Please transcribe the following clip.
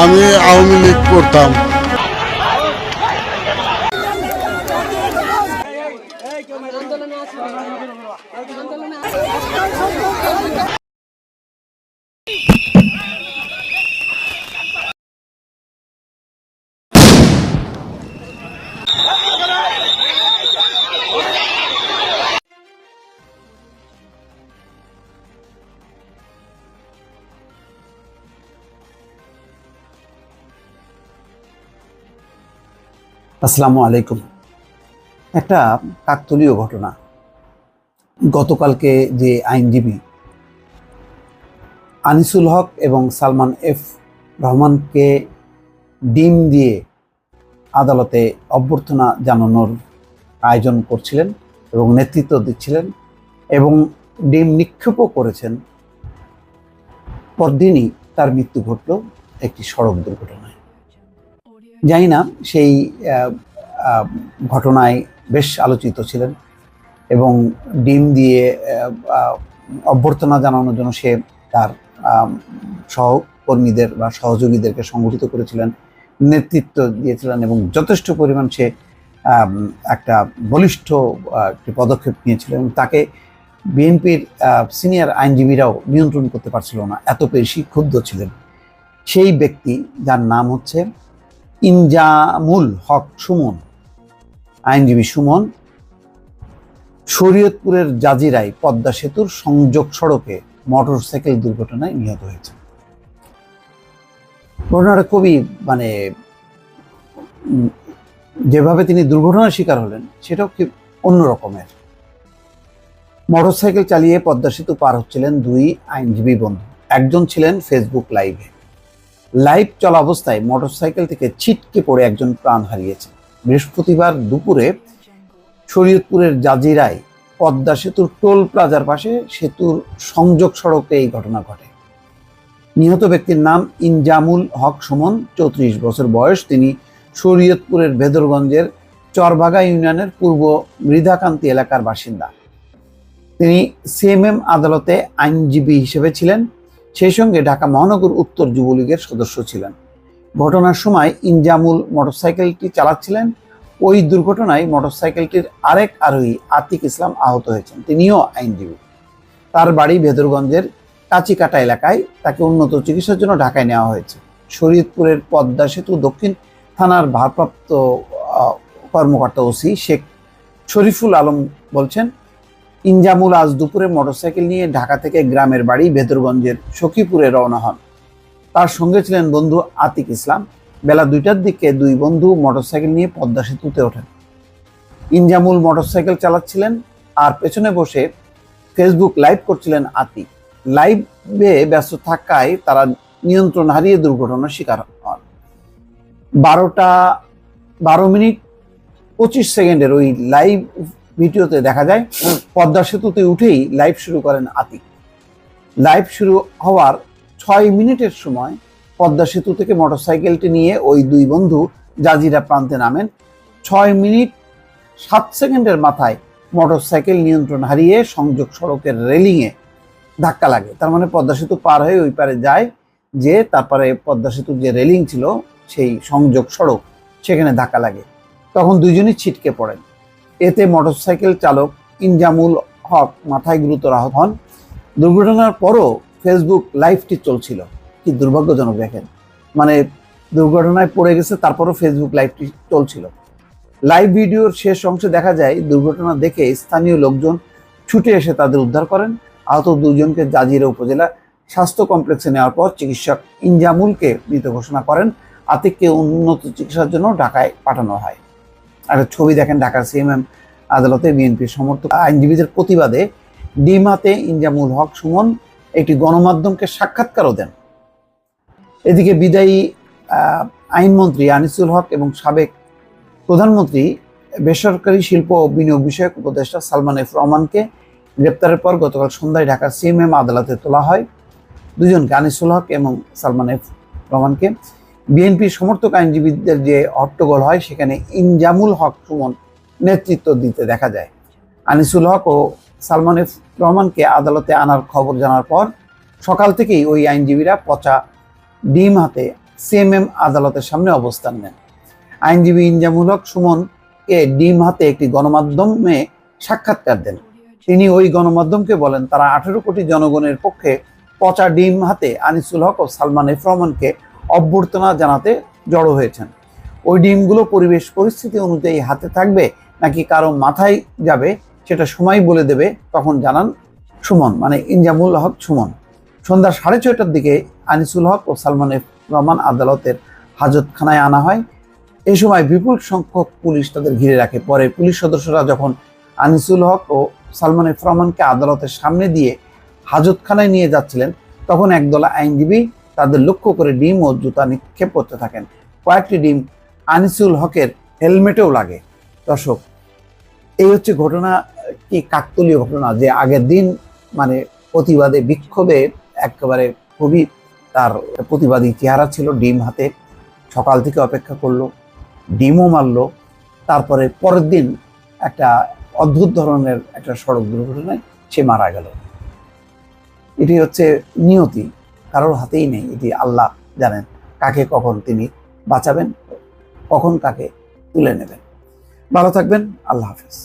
আমি আওয়ামী লীগ করতাম। আসসালামু আলাইকুম। একটা কাকতালীয় ঘটনা। গতকালকে যে আইনজীবী আনিসুল হক এবং সালমান এফ রহমানকে ডিম দিয়ে আদালতে অভ্যর্থনা জানানোর আয়োজন করছিলেন এবং নেতৃত্ব দিচ্ছিলেন এবং ডিম নিক্ষেপও করেছেন, পরদিনই তার মৃত্যু ঘটল একটি সড়ক দুর্ঘটনায়। জানি না সেই ঘটনায় বেশ আলোচিত ছিলেন এবং ডিম দিয়ে অভ্যর্থনা জানানোর জন্য সে তার সহকর্মীদের বা সহযোগীদেরকে সংগঠিত করেছিলেন, নেতৃত্ব দিয়েছিলেন এবং যথেষ্ট পরিমাণ সে একটা বলিষ্ঠ একটি পদক্ষেপ নিয়েছিলেন এবং তাকে বিএনপির সিনিয়র আইনজীবীরাও নিয়ন্ত্রণ করতে পারছিল না, এত বেশি ক্ষুব্ধ ছিলেন। সেই ব্যক্তি যার নাম হচ্ছে ইনজামুল হক সুমন, আইনজীবী সুমন, শরীয়তপুরের জাজিরায় পদ্মা সেতুর সংযোগ সড়কে মোটরসাইকেল দুর্ঘটনায় নিহত হয়েছে। ঘটনাটা খুবই যেভাবে তিনি দুর্ঘটনার শিকার হলেন সেটাও কি অন্য রকমের। মোটরসাইকেল চালিয়ে পদ্মা সেতু পার হচ্ছিলেন দুই আইনজীবী বন্ধু। একজন ছিলেন ফেসবুক লাইভ চলা অবস্থায় মোটরসাইকেল থেকে ছিটকে পড়ে একজন প্রাণ হারিয়েছে। বৃহস্পতিবার দুপুরে শরীয়তপুরের জাজিরায় পদ্মা সেতুর টোল প্লাজার পাশে সেতুর সংযোগ সড়কে এই ঘটনা ঘটে। নিহত ব্যক্তির নাম ইনজামুল হক সুমন, 34 বছর বয়স। তিনি শরীয়তপুরের ভেদরগঞ্জের চরভাগা ইউনিয়নের পূর্ব মৃধাকান্তি এলাকার বাসিন্দা। তিনি সিএমএম আদালতে আইনজীবী হিসেবে ছিলেন, সেই সঙ্গে ঢাকা মহানগর উত্তর যুবলীগের সদস্য ছিলেন। ঘটনার সময় ইনজামুল মোটরসাইকেলটি চালাচ্ছিলেন। ওই দুর্ঘটনায় মোটরসাইকেলটির আরেক আরোহী আতিক ইসলাম আহত হয়েছেন, তিনিও আইনজীবী। তার বাড়ি ভেদরগঞ্জের কাচিকাটা এলাকায়। তাকে উন্নত চিকিৎসার জন্য ঢাকায় নেওয়া হয়েছে। শরীয়তপুরের পদ্মা সেতু দক্ষিণ থানার ভারপ্রাপ্ত কর্মকর্তা ওসি শেখ শরীফুল আলম বলছেন, ইনজামুল আজ দুপুরে মোটরসাইকেল নিয়ে ঢাকা থেকে গ্রামের বাড়ি ভেদরগঞ্জের সখীপুরে রওনা হন। তার সঙ্গে ছিলেন বন্ধু আতিক ইসলাম। বেলা 2টার দিকে দুই বন্ধু মোটরসাইকেল নিয়ে পদ্মা সেতুতে ওঠেন। ইনজামুল মোটরসাইকেল চালাচ্ছিলেন আর পেছনে বসে ফেসবুক লাইভ করছিলেন আতিক। লাইভে ব্যস্ত থাকায় তারা নিয়ন্ত্রণ হারিয়ে দুর্ঘটনার শিকার হন। 12:25 ওই লাইভ ভিডিওতে দেখা যায় পদ্মা সেতুতে উঠেই লাইভ শুরু করেন আতিক। লাইভ শুরু হওয়ার 6 মিনিটের সময় পদ্মা সেতু থেকে মোটরসাইকেলটি নিয়ে ওই দুই বন্ধু জাজিরা প্রান্তে নামেন। 6 মিনিট 7 সেকেন্ডের মাথায় মোটরসাইকেল নিয়ন্ত্রণ হারিয়ে সংযোগ সড়কের রেলিংয়ে ধাক্কা লাগে। তার মানে পদ্মা সেতু পার হয়ে ওই পারে যায়, যে তারপরে পদ্মা সেতুর যে রেলিং ছিল সেই সংযোগ সড়ক, সেখানে ধাক্কা লাগে। তখন দুইজনই ছিটকে পড়েন। এতে মোটরসাইকেল চালক ইনজামুল হক মাথায় গুরুতর আহত হন। দুর্ঘটনার পরও ফেসবুক লাইভটি চলছিল। কি দুর্ভাগ্যজনক দেখেন, দুর্ঘটনায় পড়ে গেছে, তারপরও ফেসবুক লাইভটি চলছিল। লাইভ ভিডিওর শেষ অংশে দেখা যায় দুর্ঘটনা দেখে স্থানীয় লোকজন ছুটে এসে তাদের উদ্ধার করেন। আহত দুজনকে জাজিরা উপজেলা স্বাস্থ্য কমপ্লেক্সে নেওয়ার পর চিকিৎসক ইনজামুলকে মৃত ঘোষণা করেন। আতিককে উন্নত চিকিৎসার জন্য ঢাকায় পাঠানো হয়। একটা ছবি দেখেন, ঢাকার সিএমএম আদালতে বিএনপির সমর্থক আইনজীবীদের প্রতিবাদে ডিম হাতে ইনজামুল হক সুমন একটি গণমাধ্যমকে সাক্ষাৎকারও দেন। এদিকে বিদায়ী আইনমন্ত্রী আনিসুল হক এবং সাবেক প্রধানমন্ত্রী বেসরকারি শিল্প ও বিনিয়োগ বিষয়ক উপদেষ্টা সালমান এফ রহমানকে গ্রেপ্তারের পর গতকাল সন্ধ্যায় ঢাকার সিএমএম আদালতে তোলা হয়। দুজনকে, আনিসুল হক এবং সালমান এফ রহমানকে। বিএনপির সমর্থক আইনজীবীদের যে হট্টগোল হয় সেখানে ইনজামুল হক সুমন নেতৃত্ব দিতে দেখা যায়। আনিসুল হক ও সালমান এফ রহমানকে আদালতে আনার খবর জানার পর সকাল থেকেই ওই আইনজীবীরা পচা ডিম হাতে সিএমএম আদালতের সামনে অবস্থান নেন। আইনজীবী ইনজামুল হক সুমনকে ডিম হাতে একটি গণমাধ্যমে সাক্ষাৎকার দেন। তিনি ওই গণমাধ্যমকে বলেন তারা 18 কোটি জনগণের পক্ষে পচা ডিম হাতে আনিসুল হক ও সালমান এফ রহমানকে অভ্যর্থনা জানাতে জড়ো হয়েছেন। ওই ডিমগুলো পরিবেশ পরিস্থিতি অনুযায়ী হাতে থাকবে নাকি কারো মাথায় যাবে সেটা সময় বলে দেবে, তখন জানান সুমন, মানে ইনজামুল হক সুমন। সন্ধ্যা 6:30টার দিকে আনিসুল হক ও সালমান এফ রহমান আদালতের হাজতখানায় আনা হয়। এ সময় বিপুল সংখ্যক পুলিশ তাদের ঘিরে রাখে। পরে পুলিশ সদস্যরা যখন আনিসুল হক ও সালমান এফ রহমানকে আদালতের সামনে দিয়ে হাজতখানায় নিয়ে যাচ্ছিলেন, তখন একদল আইনজীবী তাদের লক্ষ্য করে ডিম ও জুতা নিক্ষেপ করতে থাকেন। কয়েকটি ডিম আনিসুল হকের হেলমেটেও লাগে। দর্শক, এই হচ্ছে ঘটনা, কি কাকতালীয় ঘটনা যে আগের দিন মানে প্রতিবাদে বিক্ষোভে একেবারে খুবই তার প্রতিবাদী চেহারা ছিল, ডিম হাতে সকাল থেকে অপেক্ষা করলো, ডিমও মারলো, তারপরে পরের দিন একটা অদ্ভুত ধরনের একটা সড়ক দুর্ঘটনায় সে মারা গেল। এটি হচ্ছে নিয়তি, কারোর হাতেই নেই। এটি আল্লাহ জানেন কাকে কখন তিনি বাঁচাবেন, কখন কাকে তুলে নেবেন। ভালো থাকবেন, আল্লাহ হাফেজ।